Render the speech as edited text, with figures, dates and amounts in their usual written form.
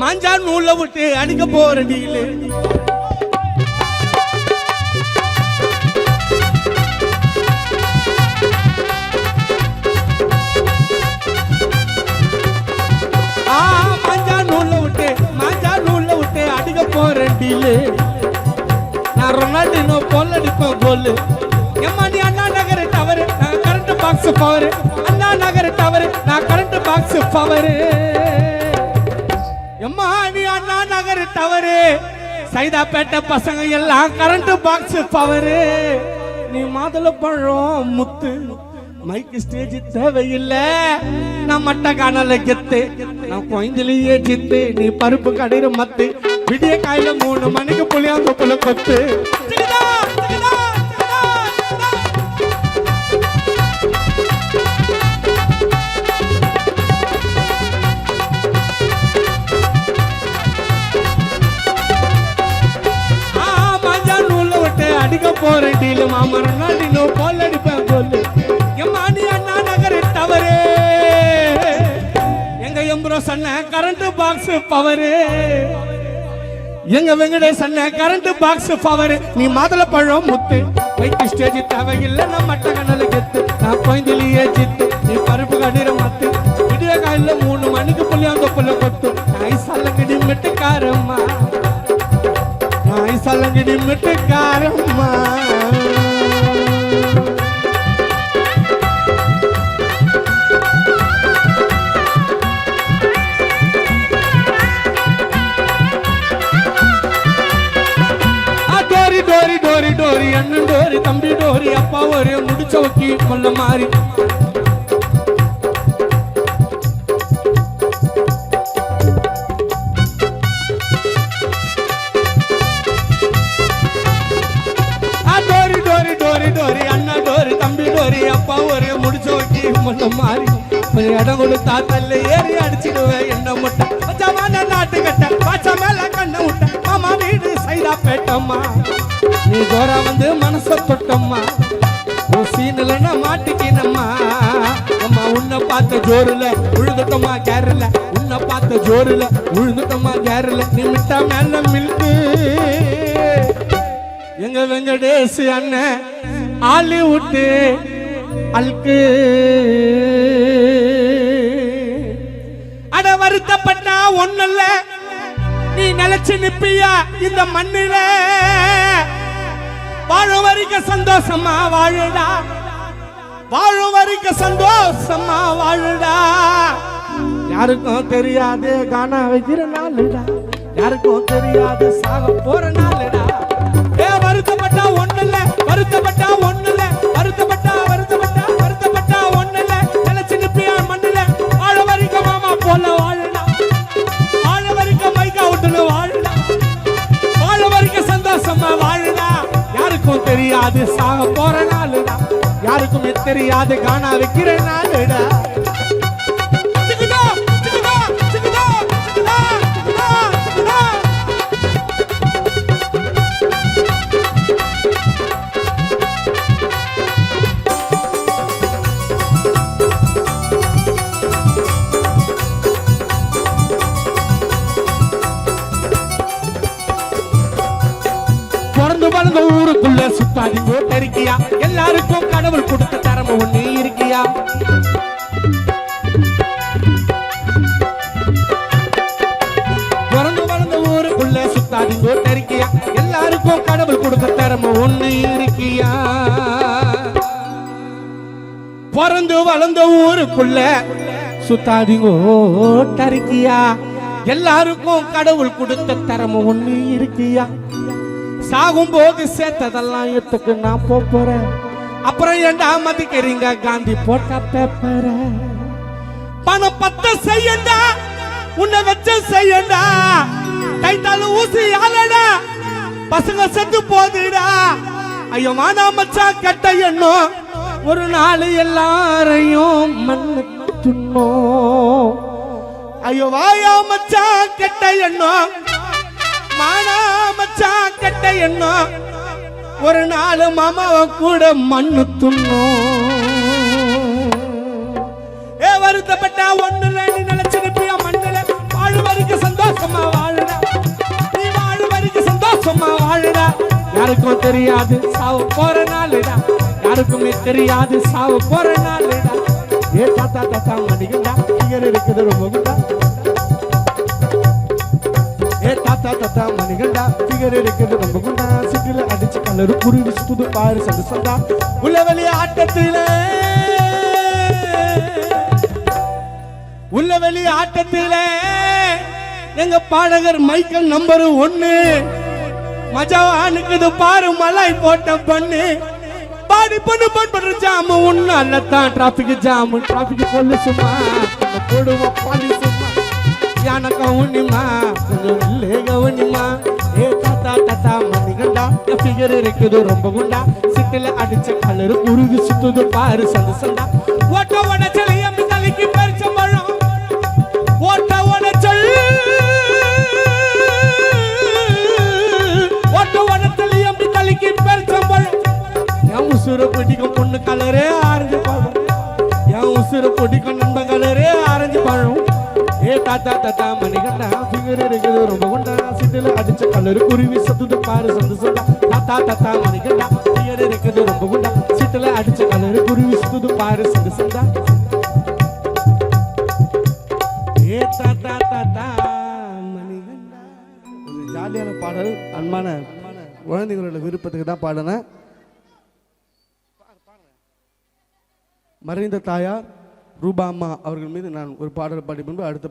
மாஞ்சா நூல்ல விட்டு அடிக்க போற டீலு மாஞ்சா நூல்ல விட்டு அடிக்க போற டீலு நான் ரொனால்டினோ போல் அடிப்பேன் கோலு எம்மா நீ அண்ணா நகர் டவர் நான் current box power Anna Nagar tower நான் கரண்ட் பாக்ஸ் பவர் எம்மா நீ அண்ணா நகர் டவர் சைதாப்பேட்டை பசங்க எல்லாம் கரண்ட் பாக்ஸ் பவர் நீ மாதுளை பழம் முத்து மைக்கு ஸ்டேஜ் தேவையில்லை நான் மட்ட காணல கெத்து நான் குழந்தையிலேயே சித்து நீ பருப்பு கடையிற மத்து விடிய காயில 3 மணிக்கு புளியாந்த புல கொத்து மாஞ்சா நூல்ல விட்டு அடிக்க போற டீலு மாமரனா நீ போல் அடிப்பேன் கோலு எம்மானி அண்ணா நகர் டவரு எங்க எம்புரோ சொன்ன கரண்ட் பாக்ஸ் பவரு எங்க வெங்கடேஷ் அண்ண கரண்ட் பாக்ஸ் பவர் நீ மாதுளை பழம் முத்து வைக்கு ஸ்டேஜ் தேவையில்லை நான் மட்ட கண்ணல கெத்து நான் குழந்தையிலேயே சித்து நீ பருப்பு கடிற மத்து விடிய காலையில 3 மணிக்கு புள்ளியாந்த புள்ள கொத்து நாய் சல்லங்கடி மெட்டுக்காரம்மா நாய் சல்லங்கடி மெட்டுக்காரம்மா டோரி டோரி அண்ணன் டோரி தம்பி டோரி அப்பா ஒரே முடிச்ச வைக்கி கொள்ள மாறி டோரி டோரி டோரி டோரி அண்ணா டோரி தம்பி டோரி அப்பா ஒரே முடிச்ச வைக்கி கொள்ள மாறி இடம் கொடுத்தா தல்ல ஏறி அடிச்சிடுவேன் என்ன முட்டை பச்சமான நாட்டு கட்ட பாச்சா மேல கண்ண விட்ட மாமா வீடு சைதா பேட்டம்மா நீ கோரா வந்து மனச தொட்டம்மா சீனில் மாட்டிக்கினம்மா அம்மா உன்னை பார்த்த ஜோருல உழுதுட்டோமா கேரல உன்னை பார்த்த ஜோருல உழுதுட்டோமா கேரல நீ மிட்டா மேல மில்கு எங்க வெங்கடேஷ் அண்ணன் ஹாலிவுட் அல்கு அட வருத்தப்பட்டா ஒண்ணுல்ல நீ நிலைச்சு நிப்பியா இந்த மண்ணில வாழும் வரைக்கும் சந்தோஷமா வாழுடா வாழும் வரைக்கும் சந்தோஷமா வாழுடா யாருக்கும் தெரியாது காணா வைக்கிற நாளுடா யாருக்கும் தெரியாது சாக போற நாளுடா வருத்தப்பட்டா ஒண்ணுல வருத்தப்பட்டா ஒண்ணுல வருத்தப்பட்டா வருத்தப்பட்டா வருத்தப்பட்டா ஒண்ணுல நிலைச்சு நிப்பியா மண்ணுல வாழ வரைக்கும் மாமா போல வாழுடா வாழ வரைக்கும் மைக்கா விட்டுல வாழுடா வாழ வரைக்கும் சந்தோஷமா வாழுடா யாருக்கும் தெரியாது சாக போற நாளுடா யாருக்கும் தெரியாது காணா வைக்கிற நாளுடா வளர்ந்த ஊருக்குள்ள சுத்தாதி போட்டு இருக்கியா எல்லாருக்கும் கடவுள் கொடுத்த தரம ஒண்ணு இருக்கியா பிறந்து வளர்ந்த ஊருக்குள்ள சுத்தாதி போட்டு இருக்கியா எல்லாருக்கும் கடவுள் கொடுத்த தரம ஒண்ணு இருக்கியா பிறந்து வளர்ந்த ஊருக்குள்ள சுத்தாதிங்கோ டரிக்கியா எல்லாருக்கும் கடவுள் கொடுத்த தரம ஒண்ணு இருக்கியா சாகும் போது சேர்த்ததெல்லாம் எத்துக்கு நான் போறேன் அப்புறம் ஏண்டா மதிக்கிறீங்க காந்தி போட்ட பேப்பர பணம் பத்த செய்யண்டா உன்னை வச்ச செய்யண்டா கைத்தாலும் ஊசி ஆலடா பசங்க செத்து போதுடா ஐயோ வானா மச்சான் கெட்ட எண்ணம் ஒரு நாள் எல்லாரையும் மண்ணு துண்ணோம் ஐயோ வாயா மச்சான் கெட்ட எண்ணம் மானா மச்சான் கெட்ட எண்ணம் ஒரு நாள் மாமாவை கூட மண்ணு துண்ணோம் வருத்தப்பட்டா ஒண்ணுல நீ நினைச்சிருப்பியா மண்ணுல வாழ வரைக்கும் சந்தோஷமா யாருக்கும் தெரியாது சாவு போற நாளுடா யாருக்குமே தெரியாது சாவு போற நாளுடா ஏ தாத்தா தாத்தா மணிகண்டா ஃபிகர் இருக்குது ரொம்ப குண்டா ஏ தாத்தா தாத்தா மணிகண்டா ஃபிகர் இருக்குது ரொம்ப குண்டா சிட்டில அடிச்சு கலரு குருவி சுத்துது பாரு சண்டு சண்டா உள்ள வெளிய ஆட்டத்திலே எங்க பாடகர் மைக்கேல் நம்பர் 1 மஜாவானுக்குது பாரு மலாய் போட்ட பண்ணு பாடி பண்ணு பண்ற ஜாமு உன்னாலதான் டிராபிக் ஜாமு டிராபிக் போலீசுமா போடுவோம் பாலிசுமா யானை கவுனிமா கொஞ்சம் இல்லே கவுனிமா ஏ தாத்தா தாத்தா மணிகண்டா ஃபிகர் இருக்குது ரொம்ப குண்டா சிட்டில அடிச்ச கலரு குருவி சுத்துது பாரு சந்து சண்டா ஓட்ட உடச்சல் எம்பி தலைக்கு பறிச்சம்பழம் ஓட்ட உடச்சல் என் உசுர பொடிக்கும் பொண்ணு கலரே ஆரஞ்சு பழம் என் உசுர பொடிக்கும் நண்ப கலரே ஆரஞ்சு பழம் ஏ தாத்தா தாத்தா மணிகண்டா ஃபிகர் இருக்குது ரொம்ப குண்டா சிட்டில அடிச்ச கலரு குருவி சத்துது பாரு சந்து சண்டா தாத்தா தாத்தா மணிகண்டா ஃபிகர் இருக்குது ரொம்ப குண்டா சிட்டில அடிச்ச கலரு குருவி சத்துது பாரு சந்து சண்டா ஏ தாத்தா தாத்தா மணிகண்டா. ஒரு ஜாலியான பாடல் அன்பான குழந்தைகளோட விருப்பத்துக்கு தான் பாடினேன். மறைந்த தாயார் ரூபா அம்மா அவர்கள் மீது நான் ஒரு பாடல் பாடி முன்பு அடுத்த